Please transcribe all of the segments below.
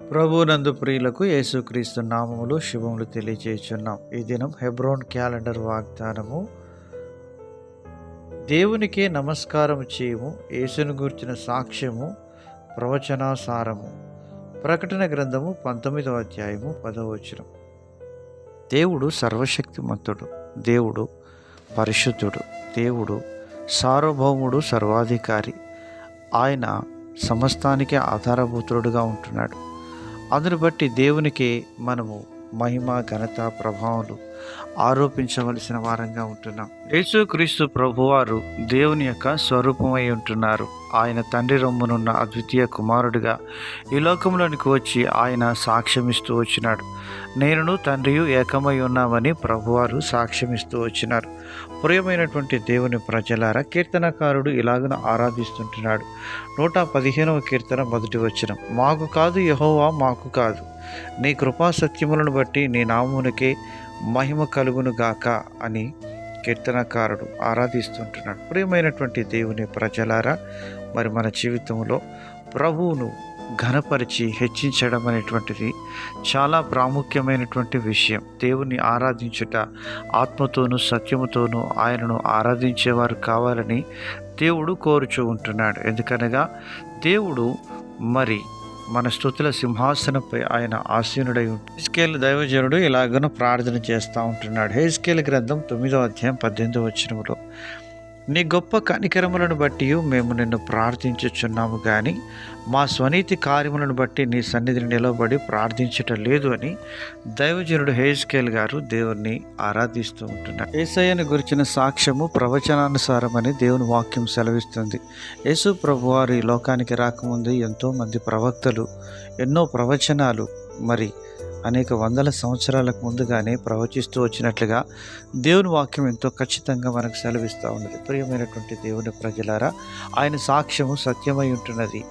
ప్రభునందు ప్రియులకు యేసుక్రీస్తు నామములు శుభములు తెలియజేయుచున్నాం. ఈ దినం హెబ్రోన్ క్యాలెండర్ వాగ్దానము, దేవునికే నమస్కారం చేయము, యేసును గూర్చిన సాక్ష్యము, ప్రవచనాసారము. ప్రకటన గ్రంథము 19వ అధ్యాయము 10వ వచనం. దేవుడు సర్వశక్తిమంతుడు, దేవుడు పరిశుద్ధుడు, దేవుడు సార్వభౌముడు, సర్వాధికారి. ఆయన సమస్తానికి ఆధారభూతుడుగా ఉంటున్నాడు. అందును బట్టి దేవునికి మనము మహిమ, ఘనత, ప్రభావాలు ఆరోపించవలసిన వారంగా ఉంటున్నాం. యేసుక్రీస్తు ప్రభువారు దేవుని యొక్క స్వరూపమై ఉంటున్నారు. ఆయన తండ్రి రొమ్మునున్న అద్వితీయ కుమారుడిగా ఈ లోకంలోనికి వచ్చి ఆయన సాక్ష్యమిస్తూ వచ్చినాడు. నేనును తండ్రియు ఏకమై ఉన్నామని ప్రభువారు సాక్ష్యమిస్తూ వచ్చినారు. ప్రియమైనటువంటి దేవుని ప్రజలారా, కీర్తనకారుడు ఇలాగన ఆరాధిస్తుంటున్నాడు. 115వ కీర్తన 1వ వచనం. మాకు కాదు యెహోవా, మాకు కాదు, నీ కృపా సత్యములను బట్టి నీ నామమునకే మహిమ కలుగును గాక అని కీర్తనకారుడు ఆరాధిస్తుంటున్నాడు. ప్రియమైనటువంటి దేవుని ప్రజలారా, మరి మన జీవితంలో ప్రభువును ఘనపరిచి హెచ్చించడం అనేటువంటిది చాలా ప్రాముఖ్యమైనటువంటి విషయం. దేవుని ఆరాధించుట ఆత్మతోనూ సత్యముతోనూ ఆయనను ఆరాధించేవారు కావాలని దేవుడు కోరుచూ ఉంటున్నాడు. ఎందుకనగా దేవుడు మరి మన స్తుతుల సింహాసనంపై ఆయన ఆసీనుడై ఉంటాడు. హెజ్కేలు దైవజనుడు ఇలాగను ప్రార్థన చేస్తూ ఉంటున్నాడు. హెజ్కేలు గ్రంథం 9వ అధ్యాయం 18వ వచనములో, నీ గొప్ప కనికరములను బట్టి మేము నిన్ను ప్రార్థించుచున్నాము, కానీ మా స్వనీతి కార్యములను బట్టి నీ సన్నిధిని నిలబడి ప్రార్థించటం లేదు అని దైవజనుడు హెజ్కేల్ గారు దేవుణ్ణి ఆరాధిస్తూ ఉంటున్నాడు. యేసయ్యను గురించిన సాక్ష్యము ప్రవచనానుసారమని దేవుని వాక్యం సెలవిస్తుంది. యేసు ప్రభువారు ఈ లోకానికి రాకముందు ఎంతోమంది ప్రవక్తలు ఎన్నో ప్రవచనాలు మరి అనేక వందల సంవత్సరాలకు ముందుగానే ప్రవచిస్తూ వచ్చినట్లుగా దేవుని వాక్యం ఎంతో ఖచ్చితంగా మనకు సెలవిస్తూ ఉన్నది. ప్రియమైనటువంటి దేవుని ప్రజలారా, ఆయన సాక్ష్యము సత్యమై ఉంటున్నది.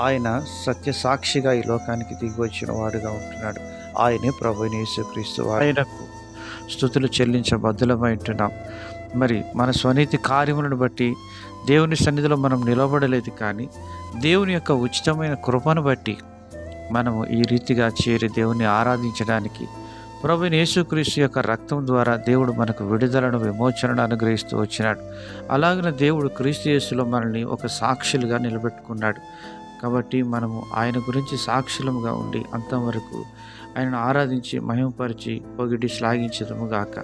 ఆయన సత్య సాక్షిగా ఈ లోకానికి దిగి వచ్చిన వాడుగా ఉంటున్నాడు. ఆయనే ప్రభువైన యేసుక్రీస్తు. ఆయనకు స్తుతులు చెల్లించబద్ధులమై ఉంటున్నాం. మరి మన స్వనీతి కార్యములను బట్టి దేవుని సన్నిధిలో మనం నిలబడలేదు, కానీ దేవుని యొక్క ఉచితమైన కృపను బట్టి మనము ఈ రీతిగా చేరి దేవుని ఆరాధించడానికి ప్రభువైన యేసుక్రీస్తు యొక్క రక్తం ద్వారా దేవుడు మనకు విడుదలను, విమోచనను అనుగ్రహిస్తూ వచ్చినాడు. అలాగనే దేవుడు క్రీస్తు యేసులో మనల్ని ఒక సాక్షులుగా నిలబెట్టుకున్నాడు. కాబట్టి మనము ఆయన గురించి సాక్షులముగా ఉండి అంతవరకు ఆయనను ఆరాధించి మహిమపరిచి పొగిడి శ్లాఘించదము గాక.